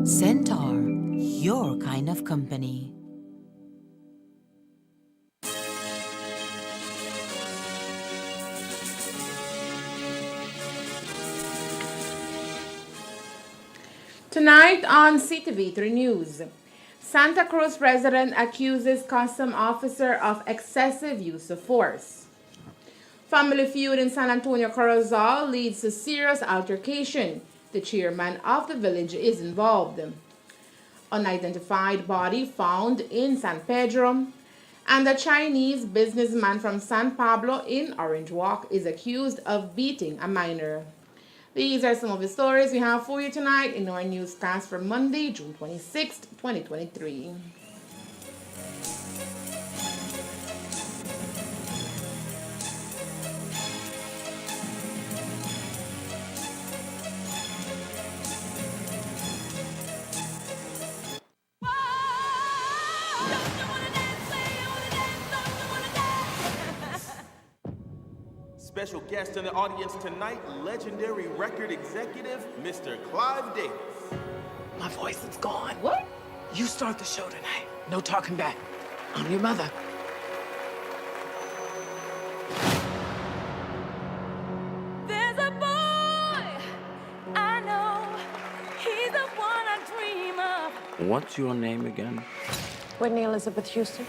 Centaur, your kind of company. Tonight on CTV3 News, Santa Cruz resident accuses custom officer of excessive use of force. Family feud in San Antonio Corozal leads to serious altercation. The chairman of the village is involved. Unidentified body found in San Pedro, and a Chinese businessman from San Pablo in Orange Walk is accused of beating a minor. These are some of the stories we have for you tonight in our newscast for Monday, June 26th, 2023. Special guest in the audience tonight, legendary record executive, Mr. Clive Davis. My voice is gone. What? You start the show tonight. No talking back. I'm your mother. There's a boy I know. He's the one I dream of. What's your name again? Whitney Elizabeth Houston.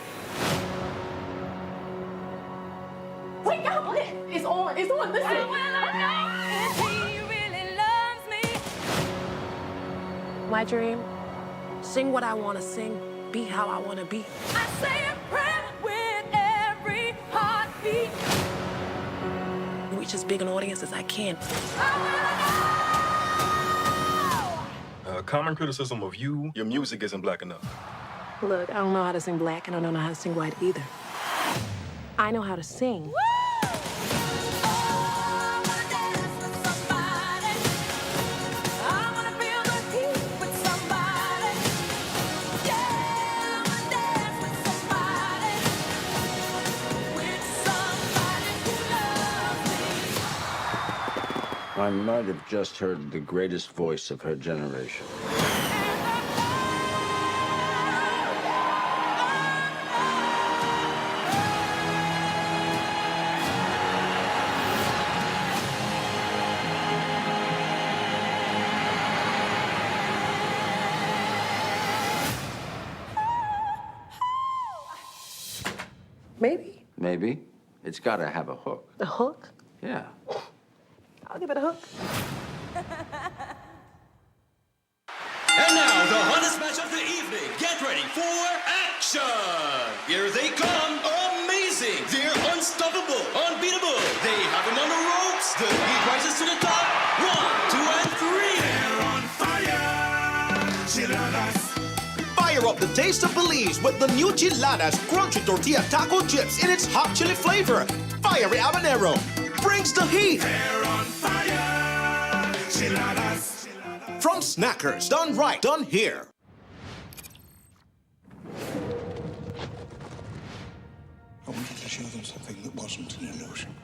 Wait, y'all, it's on. It's on. Listen. And he really loves me. My dream, sing what I want to sing, be how I want to be. I say a prayer with every heartbeat. Reach as big an audience as I can. Common criticism of you, your music isn't black enough. Look, I don't know how to sing black, and I don't know how to sing white either. I know how to sing. I might have just heard the greatest voice of her generation. Maybe. Maybe. It's got to have a hook. A hook? Yeah. I'll give it a hook. And now, the hottest match of the evening. Get ready for action! Here they come. Amazing! They're unstoppable, unbeatable. They have him on the ropes. The heat rises to the top. 1, 2, and 3. They're on fire. Chiladas. Fire up the taste of Belize with the new Chiladas crunchy tortilla taco chips in its hot chili flavor. Fiery habanero brings the heat. They're on fire. Chiladas. From Snackers, done right, done here. I wanted to show them something that wasn't an illusion.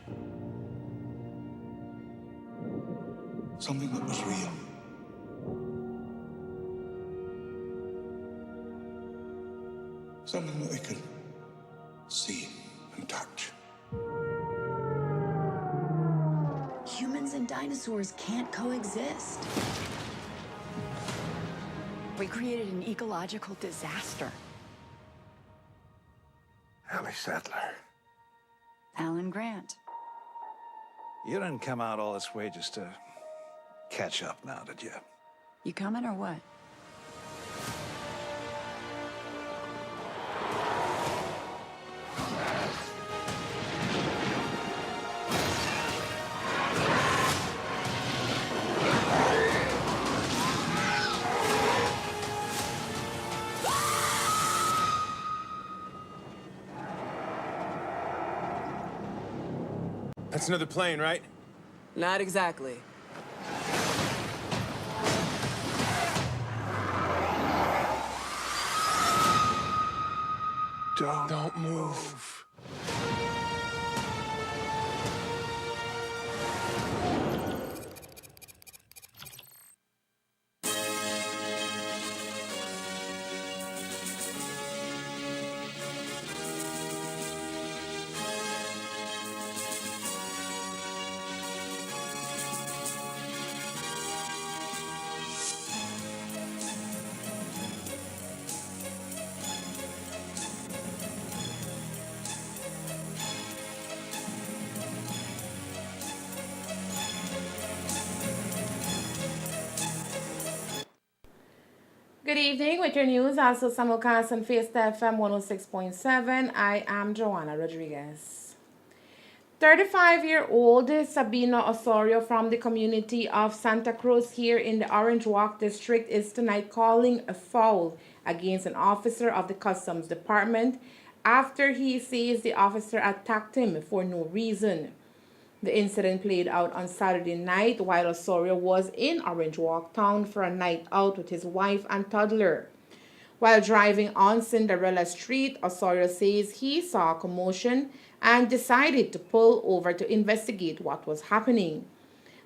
Something that was real. Something that they could see and touch. Humans and dinosaurs can't coexist. We created an ecological disaster. Ellie Sattler. Alan Grant. You didn't come out all this way just to catch up now, did you? You coming or what? That's another plane, right? Not exactly. Don't move. Good evening with your news, also simulcast on Fiesta FM 106.7. I am Joanna Rodriguez. 35-year-old Sabina Osorio from the community of Santa Cruz here in the Orange Walk district is tonight calling a foul against an officer of the Customs Department after he says the officer attacked him for no reason. The incident played out on Saturday night while Osorio was in Orange Walk town for a night out with his wife and toddler. While driving on Cinderella Street, Osorio says he saw a commotion and decided to pull over to investigate what was happening.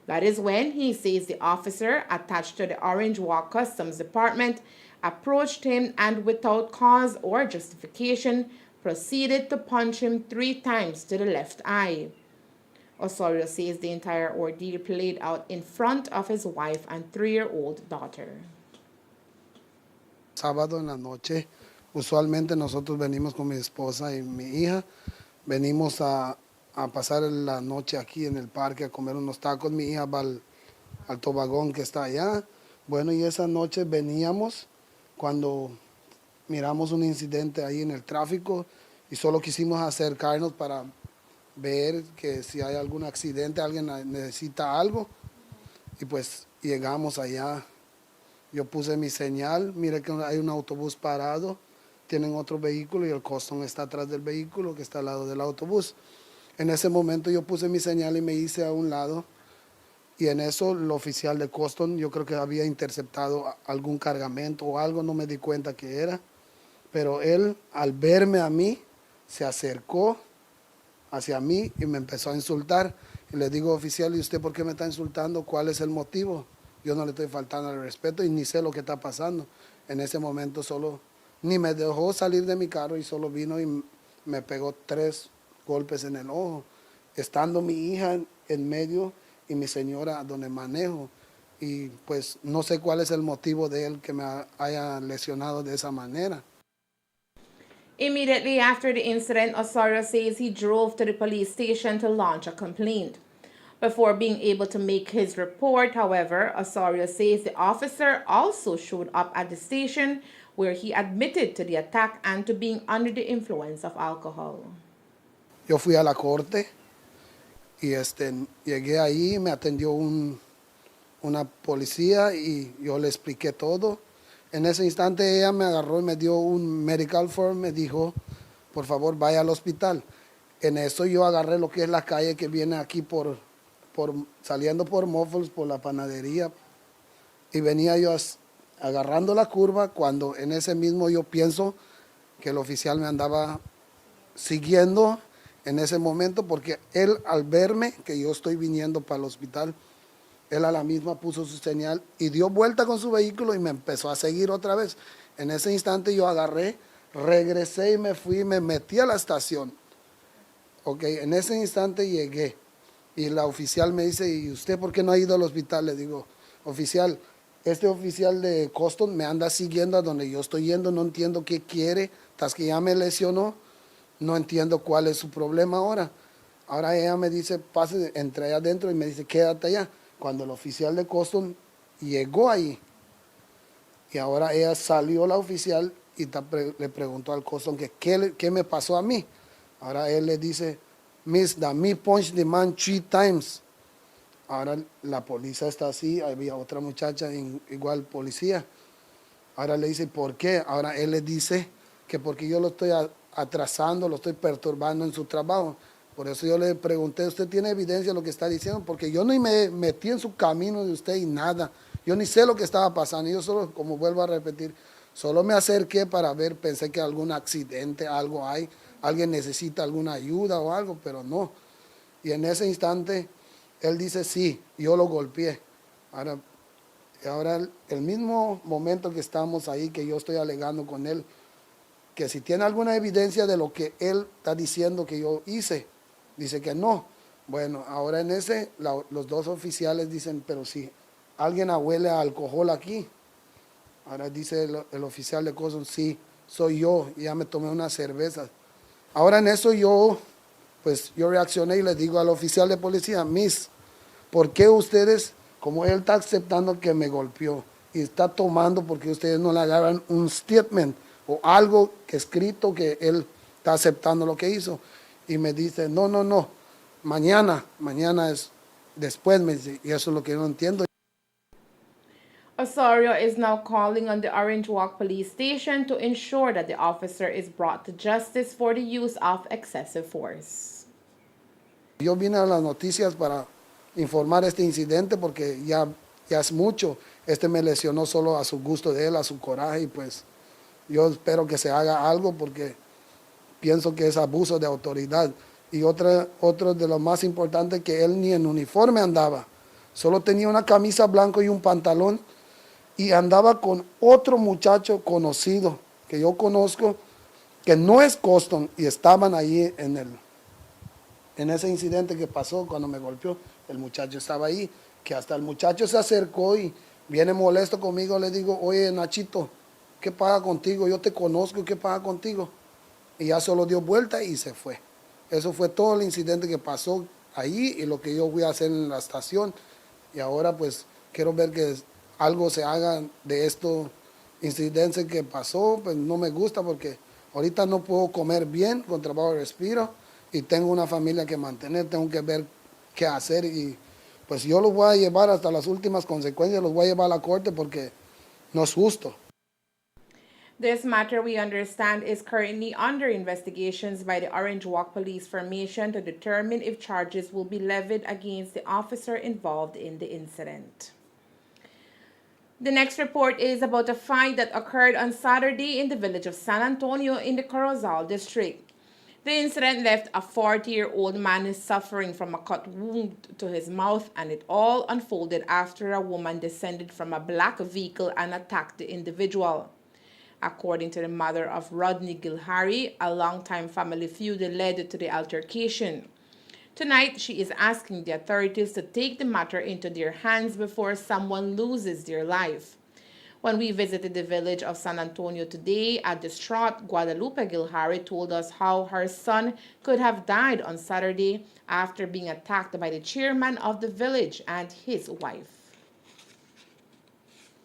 That is when he says the officer attached to the Orange Walk Customs Department approached him and without cause or justification proceeded to punch him 3 times to the left eye. Osorio says the entire ordeal played out in front of his wife and 3-year-old daughter. Sábado en la noche, usualmente nosotros venimos con mi esposa y mi hija, venimos a pasar la noche aquí en el parque a comer unos tacos. Mi hija va al tobogán que está allá. Bueno, y esa noche veníamos cuando miramos un incidente ahí en el tráfico y solo quisimos acercarnos para ver que si hay algún accidente, alguien necesita algo, y pues llegamos allá. Yo puse mi señal, mire que hay un autobús parado, tienen otro vehículo y el Custom está atrás del vehículo que está al lado del autobús. En ese momento yo puse mi señal y me hice a un lado, y en eso el oficial de Custom, yo creo que había interceptado algún cargamento o algo, no me di cuenta qué era, pero él al verme a mí se acercó hacia mí y me empezó a insultar. Y le digo, oficial, ¿y usted por qué me está insultando? ¿Cuál es el motivo? Yo no le estoy faltando al respeto y ni sé lo que está pasando. En ese momento solo, ni me dejó salir de mi carro y solo vino y me pegó 3 golpes en el ojo, estando mi hija en medio y mi señora donde manejo. Y pues no sé cuál es el motivo de él que me haya lesionado de esa manera. Immediately after the incident, Osorio says he drove to the police station to launch a complaint. Before being able to make his report, however, Osorio says the officer also showed up at the station where he admitted to the attack and to being under the influence of alcohol. Yo fui a la corte y llegué ahí, me atendió una policía y yo le expliqué todo. En ese instante ella me agarró y me dio un medical form, me dijo, por favor, vaya al hospital. En eso yo agarré lo que es la calle que viene aquí saliendo por Muffles, por la panadería, y venía yo agarrando la curva cuando en ese mismo yo pienso que el oficial me andaba siguiendo en ese momento, porque él al verme que yo estoy viniendo para el hospital, él a la misma puso su señal y dio vuelta con su vehículo y me empezó a seguir otra vez. En ese instante yo agarré, regresé y me fui, me metí a la estación. Ok, en ese instante llegué y la oficial me dice, ¿y usted por qué no ha ido al hospital? Le digo, oficial, este oficial de Custom me anda siguiendo a donde yo estoy yendo, no entiendo qué quiere, hasta que ya me lesionó, no entiendo cuál es su problema ahora. Ahora ella me dice, pase, entre allá adentro y me dice, quédate allá. Cuando el oficial de Custom llegó ahí, y ahora ella salió la oficial y le preguntó al Custom que qué me pasó a mí. Ahora él le dice, Miss, me punch the man 3 times. Ahora la policía está así, había otra muchacha igual policía. Ahora le dice, ¿por qué? Ahora él le dice que porque yo lo estoy atrasando, lo estoy perturbando en su trabajo. Por eso yo le pregunté, ¿usted tiene evidencia de lo que está diciendo? Porque yo ni me metí en su camino de usted y nada. Yo ni sé lo que estaba pasando. Yo solo, como vuelvo a repetir, solo me acerqué para ver, pensé que algún accidente, algo hay, alguien necesita alguna ayuda o algo, pero no. Y en ese instante, él dice, sí, yo lo golpeé. Ahora el mismo momento que estamos ahí, que yo estoy alegando con él, que si tiene alguna evidencia de lo que él está diciendo que yo hice, dice que no. Bueno, ahora en ese, los dos oficiales dicen, pero si alguien huele a alcohol aquí. Ahora dice el oficial de Cosón, sí, soy yo, y ya me tomé una cerveza. Ahora en eso yo reaccioné y le digo al oficial de policía, Miss, ¿por qué ustedes, como él está aceptando que me golpeó y está tomando, porque ustedes no le agarran un statement o algo que escrito que él está aceptando lo que hizo? Y me dice, no, mañana es después, me dice, y eso es lo que yo no entiendo. Osorio is now calling on the Orange Walk police station to ensure that the officer is brought to justice for the use of excessive force. Yo vine a las noticias para informar este incidente porque ya es mucho. Me lesionó solo a su gusto de él, a su coraje, y pues yo espero que se haga algo porque pienso que es abuso de autoridad. Y otro de lo más importante, que él ni en uniforme andaba, solo tenía una camisa blanca y un pantalón, y andaba con otro muchacho conocido que yo conozco, que no es Coston, y estaban ahí en ese incidente que pasó cuando me golpeó. El muchacho estaba ahí, que hasta el muchacho se acercó y viene molesto conmigo. Le digo, oye, Nachito, ¿qué pasa contigo? Yo te conozco, ¿qué pasa contigo? Y ya solo dio vuelta y se fue. Eso fue todo el incidente que pasó ahí y lo que yo voy a hacer en la estación. Y ahora pues quiero ver que algo se haga de estos incidentes que pasó. Pues no me gusta porque ahorita no puedo comer bien, con trabajo de respiro, y tengo una familia que mantener, tengo que ver qué hacer, y pues yo los voy a llevar hasta las últimas consecuencias, los voy a llevar a la corte porque no es justo. This matter, we understand, is currently under investigations by the Orange Walk Police Formation to determine if charges will be levied against the officer involved in the incident. The next report is about a fight that occurred on Saturday in the village of San Antonio in the Corozal district. The incident left a 40-year-old man suffering from a cut wound to his mouth, and it all unfolded after a woman descended from a black vehicle and attacked the individual. According to the mother of Rodney Gilhari, a longtime family feud led to the altercation. Tonight, she is asking the authorities to take the matter into their hands before someone loses their life. When we visited the village of San Antonio today, a distraught Guadalupe Gilhari told us how her son could have died on Saturday after being attacked by the chairman of the village and his wife.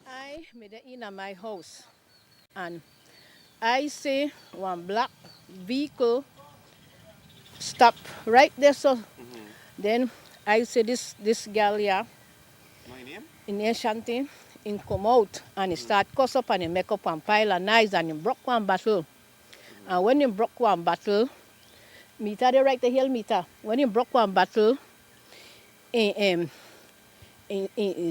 I made it in my house, and I see one black vehicle stop right there. So then I see this girl here in Ashanti, in come out and he start cuss up and he make up and pile of knives and he broke one bottle. And when he broke one bottle, meter they right the hill meter. When he broke one bottle, he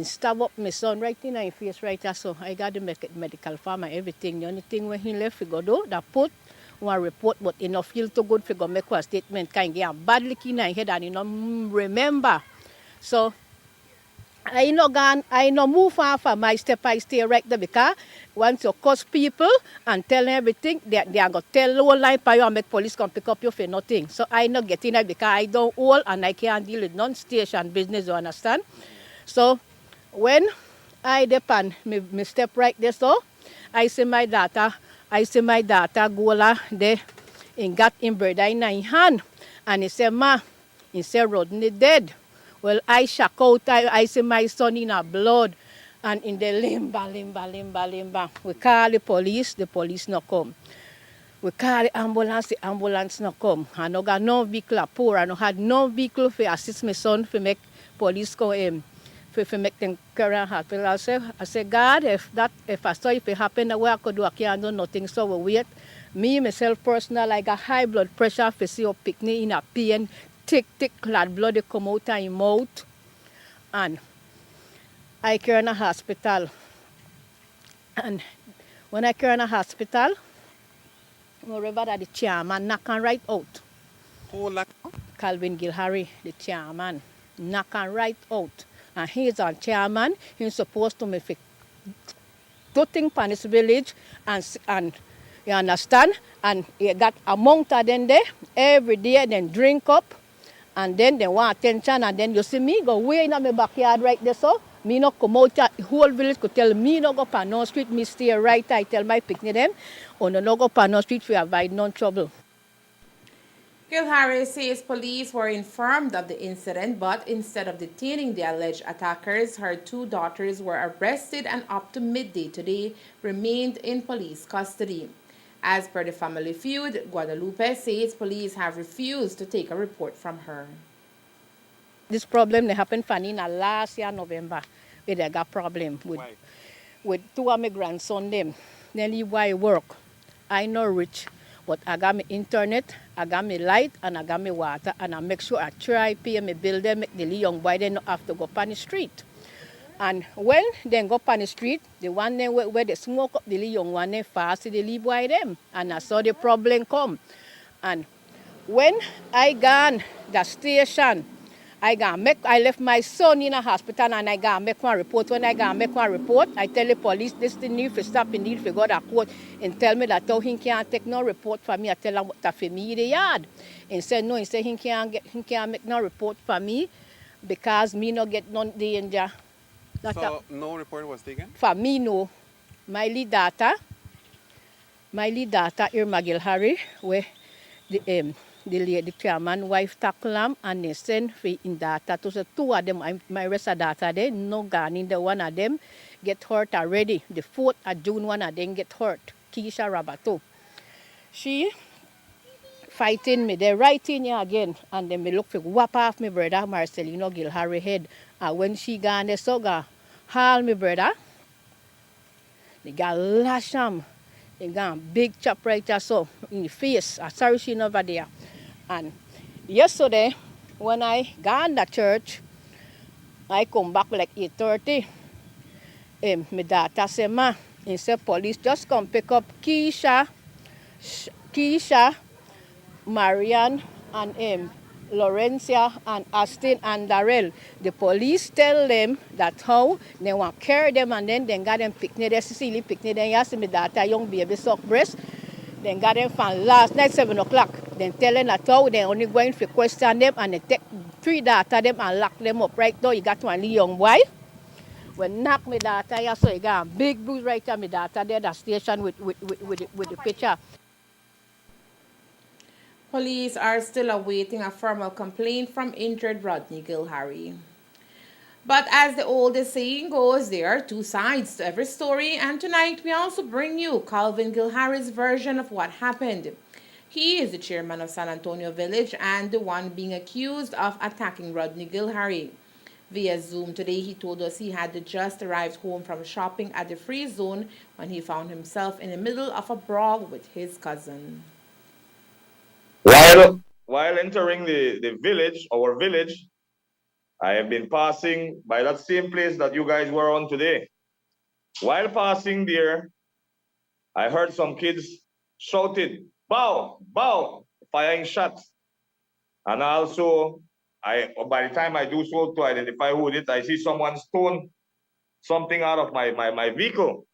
stab up my son right in his face right there. So I got the medical farm and everything. The only thing when he left, he go do that put one report, but he not feel too good for go make a statement. Kind get a bad lick in his head and he not remember. So I no move far from my step. I stay right there because once you curse people and tell them everything, they are going to tell the whole line for you and make police come pick up you for nothing. So I not get in there because I don't hold and I can't deal with non-station business, you understand? So when I depend, me step right there, so I see my daughter go there and got him brother in his hand. And he said, Ma, he said, Rodney dead. Well, I shock out, I see my son in a blood and in the limba. We call the police not come. We call the ambulance not come. I no got no vehicle poor, I no had no vehicle to assist my son to make police come in. For make them carry on hospital. I say, God, if I saw if it happen, the way I could do, I can't do nothing. So we wait. Me, myself, personal, I got high blood pressure for see your picnic in a pain, thick clad blood they come out of your mouth. And I care in a hospital. And when I care in a hospital, moreover that the chairman knock on right out. Who like Calvin Gilharry, the chairman, knock on right out. And he's on chairman, he's supposed to make do things for this village and you understand? And you got amount of them there, every day then drink up and then they want attention and then you see me go way in my backyard right there so me not come out the whole village could tell me no go pan no street, me stay right. I tell my picnic them, or no go pan no street for avoid no trouble. Gilharry says police were informed of the incident, but instead of detaining the alleged attackers, her two daughters were arrested and up to midday today remained in police custody. As per the family feud, Guadalupe says police have refused to take a report from her. This problem they happened for me last year November, where they got problem with two of my grandson them. Then leave why work. I know rich, but I got my internet, I got my light, and I got my water, and I make sure I try pay my bill them, make the young boy they not have to go up on the street. And when they go up on the street, the one them where they smoke up the young one they fast the leave by them. And I saw the problem come. And when I gone the station, I left my son in a hospital and I got make one report. When I got make one report, I tell the police this thing need to stop, he need to go to court and tell me that how he can't take no report for me. I tell him what for me in the yard. And said no, he said he can't make no report for me because me no get no danger. So no report was taken? For me no. My lead data, Irma Gilharry, where the chairman wife tackle them and they send for in data to the two of them. My rest of data there, no gun in the one of them get hurt already. The 4th of June one of them get hurt. Keisha Rabato. She fighting me, they right in here again and then me look for whap off my brother Marcelino Gilharry head. And when she gone they so go haul my brother. They got lash him. They got a big chop right there so in the face. I'm sorry she never there. And yesterday, when I gone to church, I come back like 8:30. My daughter said, Ma, he said, police just come pick up Keisha, Marianne, and Laurencia, and Austin, and Darrell. The police tell them that how they want to carry them, and then they got them picnic, they Cecily picnic, then you see my daughter, young baby, suck breast. Then got them from last night, 7 o'clock. Then telling that how they only going to question them and they take 3 data them and lock them up. Right now, you got one young boy. When knock my data, yeah, so you got a big bruise right there, my data there, that station with the picture. Police are still awaiting a formal complaint from injured Rodney Gilharry. But as the oldest saying goes, there are two sides to every story, and tonight we also bring you Calvin Gilharry's version of what happened. He is the chairman of San Antonio Village and the one being accused of attacking Rodney Gilharry. Via Zoom today, he told us he had just arrived home from shopping at the Free Zone when he found himself in the middle of a brawl with his cousin. While entering the village, our village, I have been passing by that same place that you guys were on today. While passing there, I heard some kids shouting, bow, bow, firing shots. And also, by the time I do so to identify who it is, I see someone stone something out of my vehicle.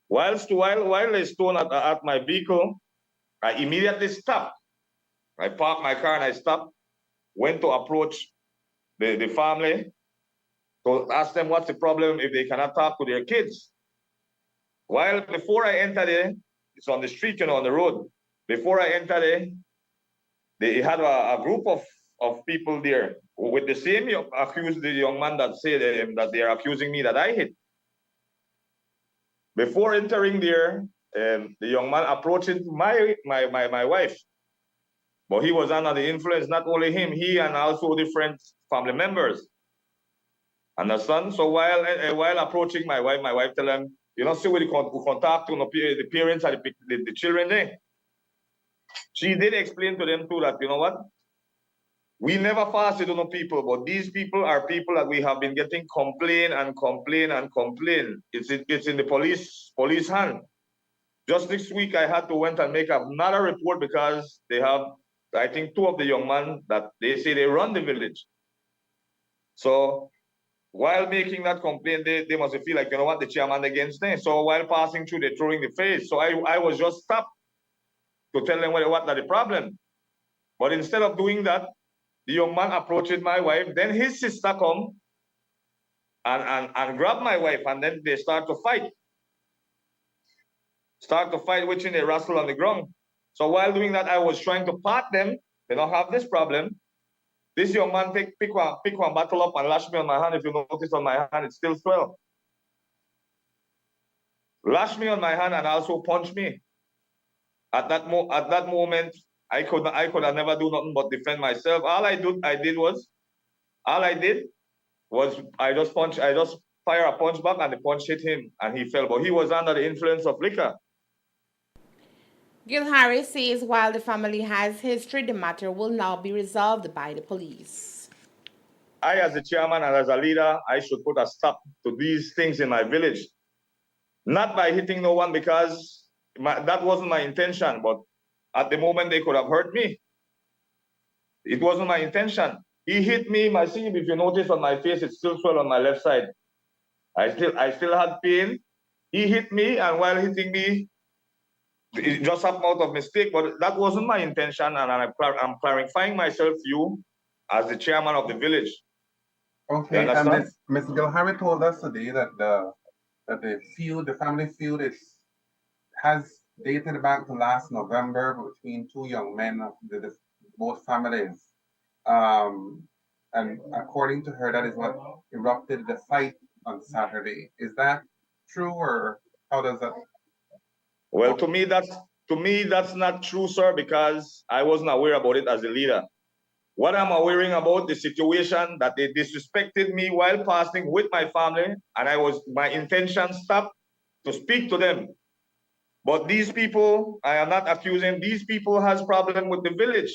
While they stone at my vehicle, I immediately stopped. I parked my car and I stopped, went to approach the family to ask them what's the problem if they cannot talk to their kids. While before I enter there, it's on the street, on the road. Before I enter there, they had a group of people there with the same accused the young man that said that they are accusing me that I hit. Before entering there, the young man approached my wife. But he was under the influence, not only him, he and also different family members. Understand? So while approaching my wife tell him, You know, see where who contact to the parents and the children there. She did explain to them too that, you know what? We never fasted on people, but these people are people that we have been getting complain and complain and complain. It's in the police hand. Just this week, I had to went and make another report because they have, I think, 2 of the young men that they say they run the village. So while making that complaint, they must feel like, you know what, the chairman against them. So while passing through, they're throwing the face. So I was just stopped to tell them what are the problem. But instead of doing that, the young man approached my wife. Then his sister come and grab my wife, and then they start to fight. Which in they wrestle on the ground. So while doing that, I was trying to part them. They don't have this problem. This young man pick one bottle up and lash me on my hand. If you notice on my hand, it's still swell. Lash me on my hand and also punch me. At that moment, I could have never do nothing but defend myself. All I did was I just fire a punch back, and the punch hit him and he fell. But he was under the influence of liquor. Gil Harris says while the family has history, the matter will now be resolved by the police. I, as the chairman and as a leader, I should put a stop to these things in my village. Not by hitting no one, because that wasn't my intention, but at the moment they could have hurt me. It wasn't my intention. He hit me, my sleeve, if you notice on my face, it's still swell on my left side. I still had pain. He hit me, and while hitting me, it just happened out of mistake, but that wasn't my intention, and I'm clarifying myself to you as the chairman of the village. Okay, and Mr. Gilharry told us today that the family feud has dated back to last November between 2 young men of both families. And according to her, that is what erupted the fight on Saturday. Is that true, or how does that? Well, to me that's not true, sir, because I wasn't aware about it as a leader. What I'm aware about the situation that they disrespected me while fasting with my family, and my intention stopped to speak to them. But these people, I am not accusing, these people has problem with the village.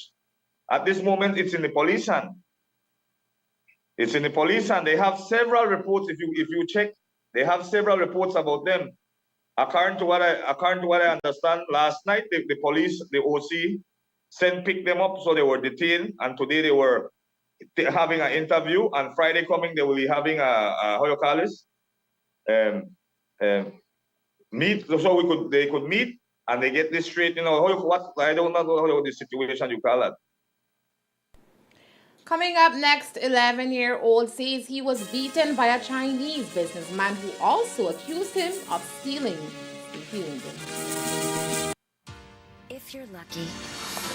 At this moment, it's in the police hand. It's in the police hand. They have several reports. If you check, they have several reports about them. According to what I understand, last night the police, the OC, picked them up, so they were detained, and today they were having an interview, and Friday coming they will be having a how you call this, meet, so they could meet and they get this straight. You know I don't know how the situation you call it. Coming up next, 11-year-old says he was beaten by a Chinese businessman who also accused him of stealing the food. If you're lucky,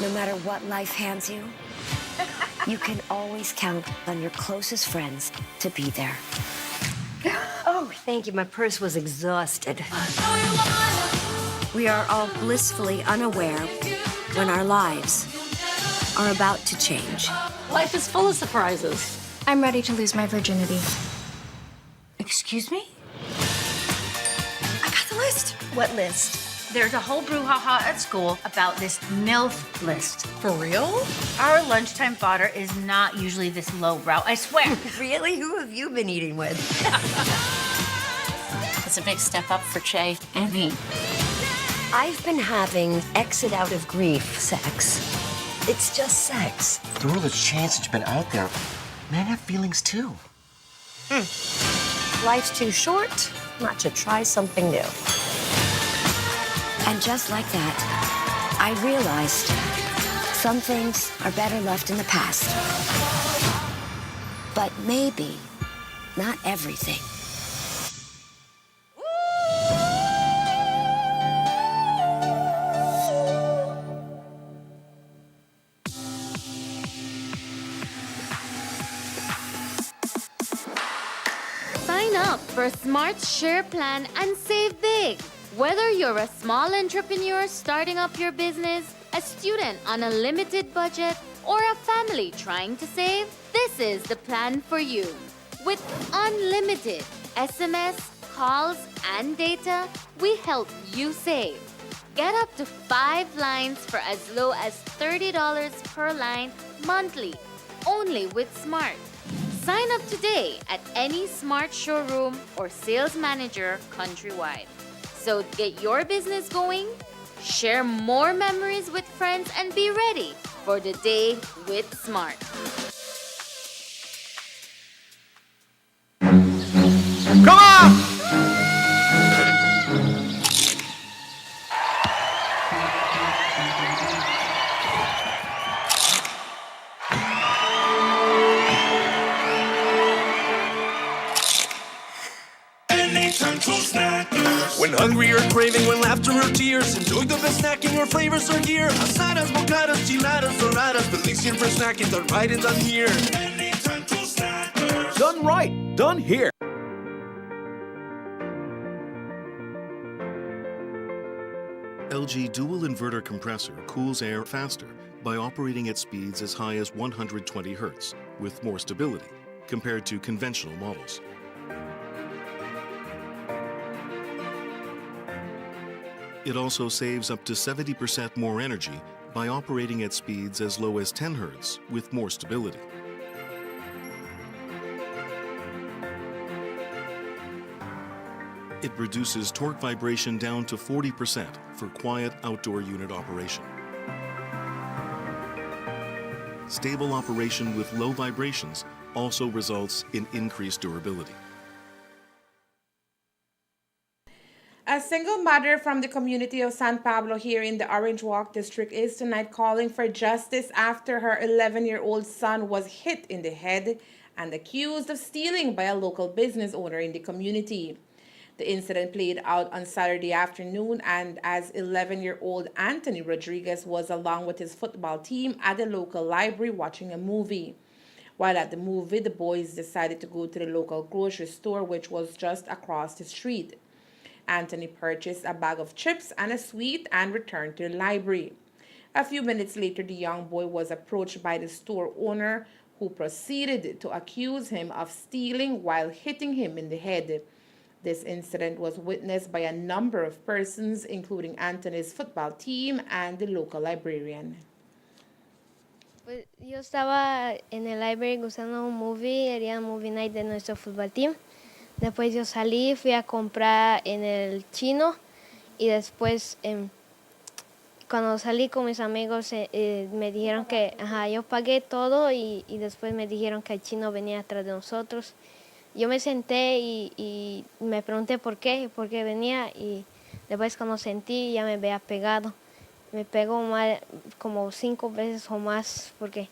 no matter what life hands you, you can always count on your closest friends to be there. Oh, thank you. My purse was exhausted. We are all blissfully unaware when our lives are about to change. Life is full of surprises. I'm ready to lose my virginity. Excuse me? I got the list. What list? There's a whole brouhaha at school about this MILF list. For real? Our lunchtime fodder is not usually this lowbrow, I swear. Really? Who have you been eating with? It's a big step up for Che and me. I've been having exit out of grief sex. It's just sex. The world has changed since you've been out there. Men have feelings too. Life's too short not to try something new. And just like that, I realized some things are better left in the past. But maybe not everything. Sign up for a Smart Share Plan and save big. Whether you're a small entrepreneur starting up your business, a student on a limited budget, or a family trying to save, this is the plan for you. With unlimited SMS, calls and data, we help you save. Get up to 5 lines for as low as $30 per line monthly, only with Smart. Sign up today at any Smart showroom or sales manager countrywide. So get your business going, share more memories with friends, and be ready for the day with Smart. Come on! When hungry or craving, when laughter or tears, enjoy the best snacking or flavors are here. Asadas, bocadas, chiladas, doradas, delicious for snacking, done right and done here. Done right, done here. LG dual inverter compressor cools air faster by operating at speeds as high as 120 Hz with more stability compared to conventional models. It also saves up to 70% more energy by operating at speeds as low as 10 Hz with more stability. It reduces torque vibration down to 40% for quiet outdoor unit operation. Stable operation with low vibrations also results in increased durability. A single mother from the community of San Pablo here in the Orange Walk district is tonight calling for justice after her 11-year-old son was hit in the head and accused of stealing by a local business owner in the community. The incident played out on Saturday afternoon, and as 11-year-old Anthony Rodriguez was along with his football team at the local library watching a movie. While at the movie, the boys decided to go to the local grocery store, which was just across the street. Anthony purchased a bag of chips and a sweet and returned to the library. A few minutes later, the young boy was approached by the store owner, who proceeded to accuse him of stealing while hitting him in the head. This incident was witnessed by a number of persons, including Anthony's football team and the local librarian. Pues yo estaba en el library gustando un movie, era movie night de nuestro fútbol team. Después yo salí, fui a comprar en el chino y después cuando salí con mis amigos me dijeron que yo pagué todo y después me dijeron que el chino venía atrás de nosotros. Yo me senté y me pregunté por qué venía y después cuando sentí ya me había pegado. Me pegó como 5 veces o más porque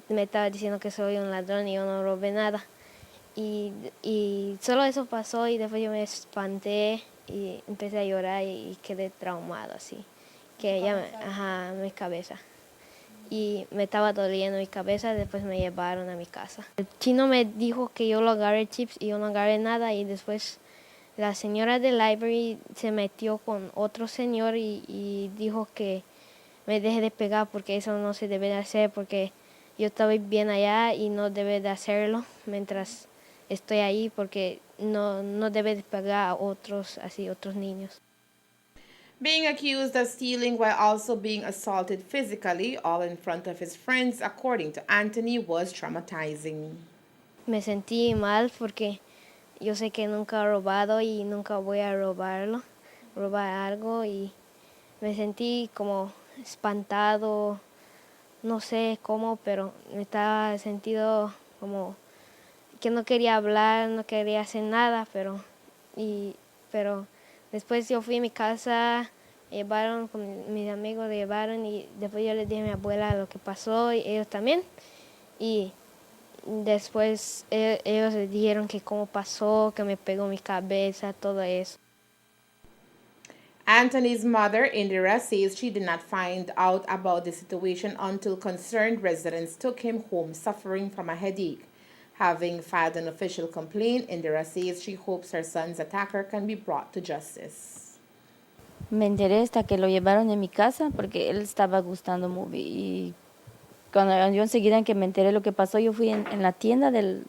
me estaba diciendo que soy un ladrón y yo no robé nada. Y solo eso pasó y después yo me espanté y empecé a llorar y quedé traumado así. Que ya mi cabeza. Y me estaba doliendo mi cabeza, después me llevaron a mi casa. El chino me dijo que yo lo agarré chips y yo no agarré nada y después la señora del library se metió con otro señor y dijo que me deje de pegar porque eso no se debe de hacer porque yo estaba bien allá y no debe de hacerlo mientras estoy ahí porque no debe de pegar a otros niños. Being accused of stealing while also being assaulted physically, all in front of his friends, according to Anthony, was traumatizing. Me sentí mal porque yo sé que nunca he robado y nunca voy a robar algo y me sentí como espantado, no sé cómo, pero me estaba sentido como que no quería hablar, no quería hacer nada, pero después yo fui a mi casa, llevaron con mis amigos, y después yo les dije a mi abuela lo que pasó y ellos también. Y después ellos les dijeron que cómo pasó, que me pegó mi cabeza, todo eso. Anthony's mother, Indira, says she did not find out about the situation until concerned residents took him home suffering from a headache. Having filed an official complaint, Indira says she hopes her son's attacker can be brought to justice. Me enteré hasta que lo llevaron en mi casa porque él estaba gustando movie y cuando yo enseguida que me enteré lo que pasó, yo fui en la tienda del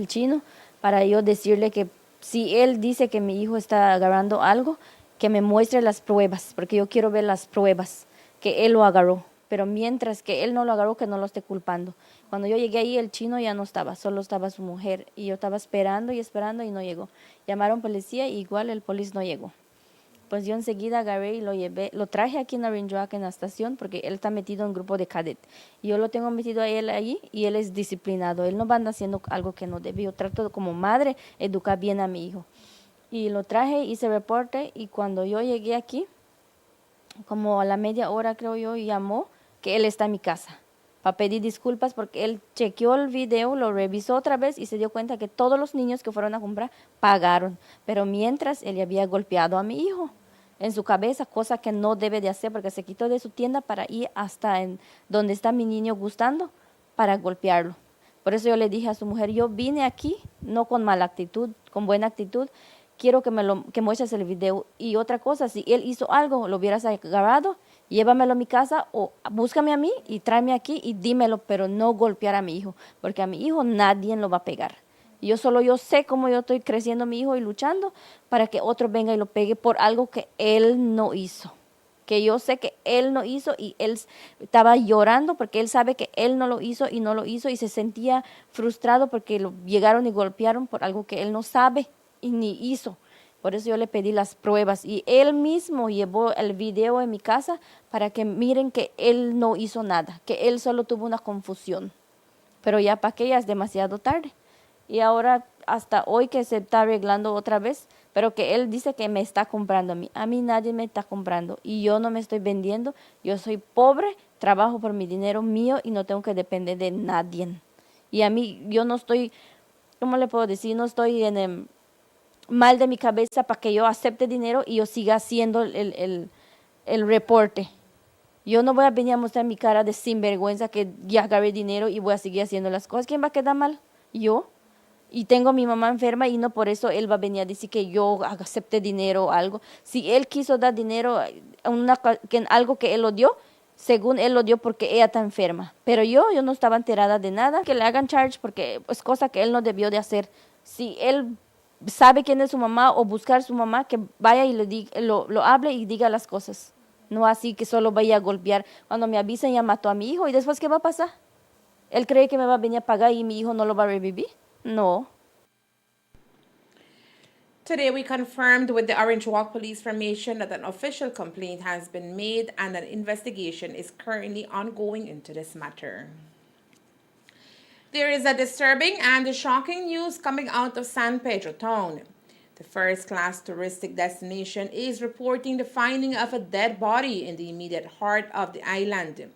chino para yo decirle que si él dice que mi hijo está agarrando algo, que me muestre las pruebas, porque yo quiero ver las pruebas que él lo agarró. Pero mientras que él no lo agarró, que no lo esté culpando. Cuando yo llegué ahí, el chino ya no estaba, solo estaba su mujer. Y yo estaba esperando y no llegó. Llamaron policía y igual el policía no llegó. Pues yo enseguida agarré y lo llevé, lo traje aquí en Arinjoac en la estación porque él está metido en un grupo de cadet. Y yo lo tengo metido a él allí y él es disciplinado. Él no va a andar haciendo algo que no debe. Yo trato como madre educar bien a mi hijo. Y lo traje, hice reporte y cuando yo llegué aquí, como a la media hora creo yo, llamó que él está en mi casa para pedir disculpas porque él chequeó el video, lo revisó otra vez y se dio cuenta que todos los niños que fueron a comprar pagaron, pero mientras él había golpeado a mi hijo en su cabeza, cosa que no debe de hacer porque se quitó de su tienda para ir hasta en donde está mi niño gustando para golpearlo. Por eso yo le dije a su mujer, yo vine aquí no con mala actitud, con buena actitud, quiero que muestres el video. Y otra cosa, si él hizo algo, lo hubieras agarrado, llévamelo a mi casa o búscame a mí y tráeme aquí y dímelo, pero no golpear a mi hijo, porque a mi hijo nadie lo va a pegar. Yo sé cómo yo estoy creciendo a mi hijo y luchando para que otro venga y lo pegue por algo que él no hizo. Que yo sé que él no hizo y él estaba llorando porque él sabe que él no lo hizo y no lo hizo y se sentía frustrado porque lo llegaron y golpearon por algo que él no sabe y ni hizo. Por eso yo le pedí las pruebas y él mismo llevó el video en mi casa para que miren que él no hizo nada, que él solo tuvo una confusión. Pero ya para que ya es demasiado tarde. Y ahora hasta hoy que se está arreglando otra vez, pero que él dice que me está comprando a mí. A mí nadie me está comprando y yo no me estoy vendiendo. Yo soy pobre, trabajo por mi dinero mío y no tengo que depender de nadie. Y a mí, yo no estoy, ¿cómo le puedo decir? No estoy en el mal de mi cabeza para que yo acepte dinero y yo siga haciendo el reporte. Yo no voy a venir a mostrar mi cara de sinvergüenza que ya agarré dinero y voy a seguir haciendo las cosas. ¿Quién va a quedar mal? Yo. Y tengo a mi mamá enferma y no por eso él va a venir a decir que yo acepte dinero o algo. Si él quiso dar dinero en algo que él lo dio, según él lo dio porque ella está enferma. Pero yo no estaba enterada de nada. Que le hagan charge porque es cosa que él no debió de hacer. Si él sabe quién es su mamá o buscar su mamá, que vaya y lo hable y diga las cosas. No así que solo vaya a golpear. Cuando me avisen ya mató a mi hijo y después ¿qué va a pasar? ¿Él cree que me va a venir a pagar y mi hijo no lo va a revivir? No. Today, we confirmed with the Orange Walk Police Formation that an official complaint has been made and an investigation is currently ongoing into this matter. There is a disturbing and shocking news coming out of San Pedro town. The first-class touristic destination is reporting the finding of a dead body in the immediate heart of the island.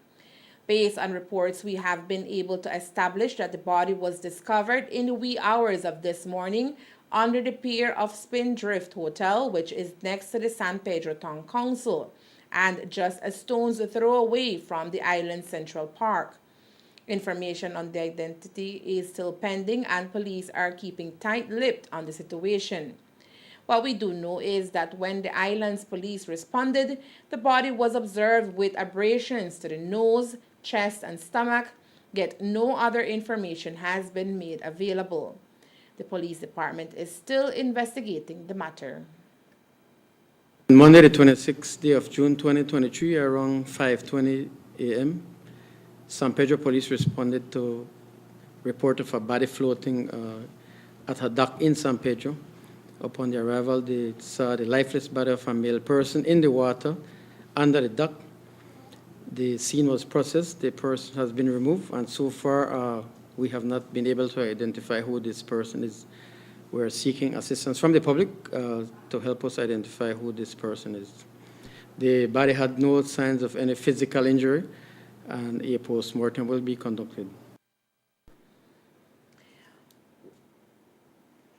Based on reports, we have been able to establish that the body was discovered in the wee hours of this morning under the pier of Spindrift Hotel, which is next to the San Pedro Town Council, and just a stone's throw away from the island's Central Park. Information on the identity is still pending, and police are keeping tight-lipped on the situation. What we do know is that when the island's police responded, the body was observed with abrasions to the nose, chest, and stomach, yet no other information has been made available. The police department is still investigating the matter. Monday, the 26th day of June 2023, around 5:20 a.m., San Pedro police responded to report of a body floating at a dock in San Pedro. Upon the arrival, they saw the lifeless body of a male person in the water under the dock. The scene was processed. The person has been removed, and so far we have not been able to identify who this person is. We're seeking assistance from the public to help us identify who this person is. The body had no signs of any physical injury, and a post-mortem will be conducted.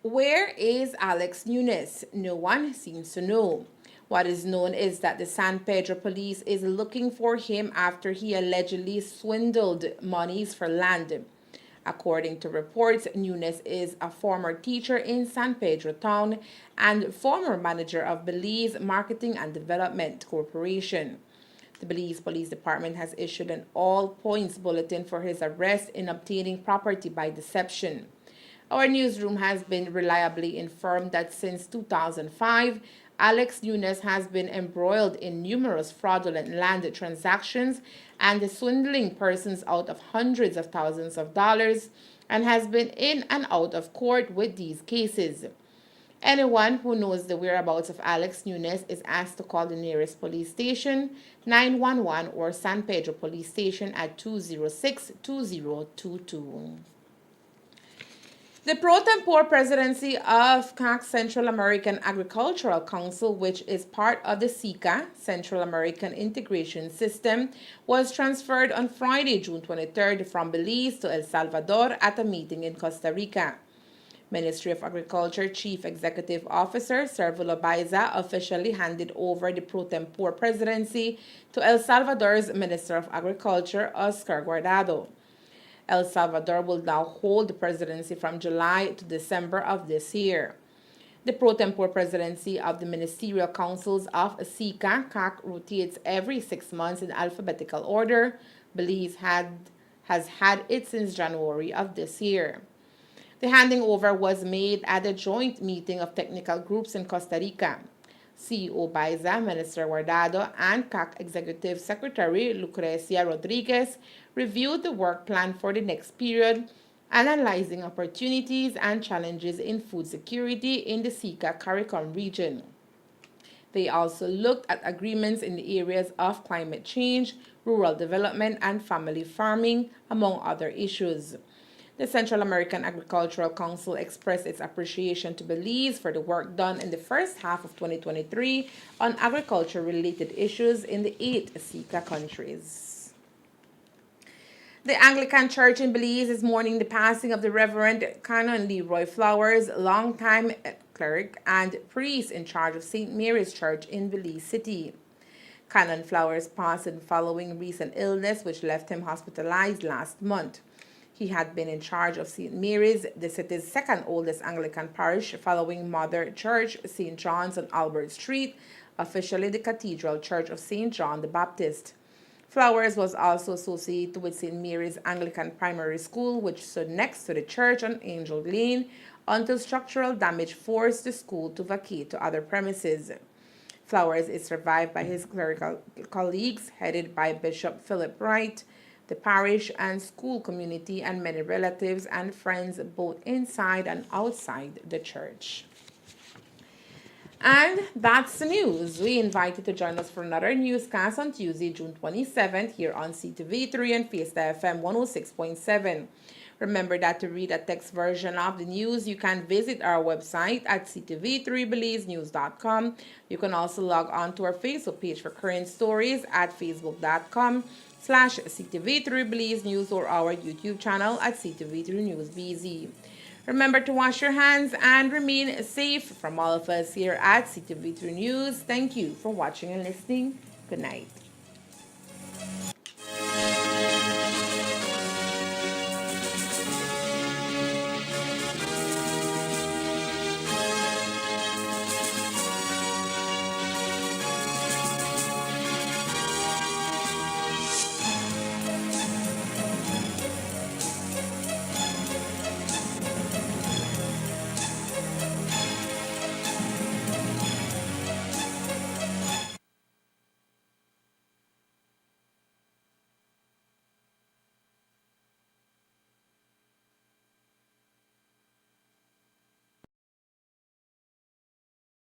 Where is Alex Nunes? No one seems to know. What is known is that the San Pedro police is looking for him after he allegedly swindled monies for land. According to reports, Nunes is a former teacher in San Pedro town and former manager of Belize Marketing and Development Corporation. The Belize Police Department has issued an all-points bulletin for his arrest in obtaining property by deception. Our newsroom has been reliably informed that since 2005, Alex Nunes has been embroiled in numerous fraudulent land transactions and swindling persons out of hundreds of thousands of dollars, and has been in and out of court with these cases. Anyone who knows the whereabouts of Alex Nunes is asked to call the nearest police station, 911, or San Pedro Police Station at 206-2022. The pro tempore presidency of CAC Central American Agricultural Council, which is part of the CICA, Central American Integration System, was transferred on Friday, June 23rd from Belize to El Salvador at a meeting in Costa Rica. Ministry of Agriculture Chief Executive Officer Servulo Baiza officially handed over the pro tempore presidency to El Salvador's Minister of Agriculture, Oscar Guardado. El Salvador will now hold the presidency from July to December of this year. The pro tempore presidency of the Ministerial Councils of CICA, CAC, rotates every 6 months in alphabetical order. Belize has had it since January of this year. The handing over was made at a joint meeting of technical groups in Costa Rica. CEO Baiza, Minister Guardado, and CAC Executive Secretary Lucrecia Rodriguez reviewed the work plan for the next period, analyzing opportunities and challenges in food security in the CICA CARICOM region. They also looked at agreements in the areas of climate change, rural development, and family farming, among other issues. The Central American Agricultural Council expressed its appreciation to Belize for the work done in the first half of 2023 on agriculture-related issues in the 8 CICA countries. The Anglican Church in Belize is mourning the passing of the Reverend Canon Leroy Flowers, longtime cleric and priest in charge of St. Mary's Church in Belize City. Canon Flowers passed following recent illness, which left him hospitalized last month. He had been in charge of St. Mary's, the city's second oldest Anglican parish, following Mother Church, St. John's on Albert Street, officially the Cathedral Church of St. John the Baptist. Flowers was also associated with St. Mary's Anglican Primary School, which stood next to the church on Angel Lane, until structural damage forced the school to vacate to other premises. Flowers is survived by his clerical colleagues, headed by Bishop Philip Wright, the parish and school community, and many relatives and friends both inside and outside the church. And that's the news. We invite you to join us for another newscast on Tuesday, June 27th, here on CTV3 and Fiesta FM 106.7. Remember that to read a text version of the news, you can visit our website at ctv3belizenews.com. You can also log on to our Facebook page for current stories at facebook.com/CTV3 Belize News, or our YouTube channel at CTV3 News BZ. Remember to wash your hands and remain safe. From all of us here at CTV3 News, thank you for watching and listening. Good night.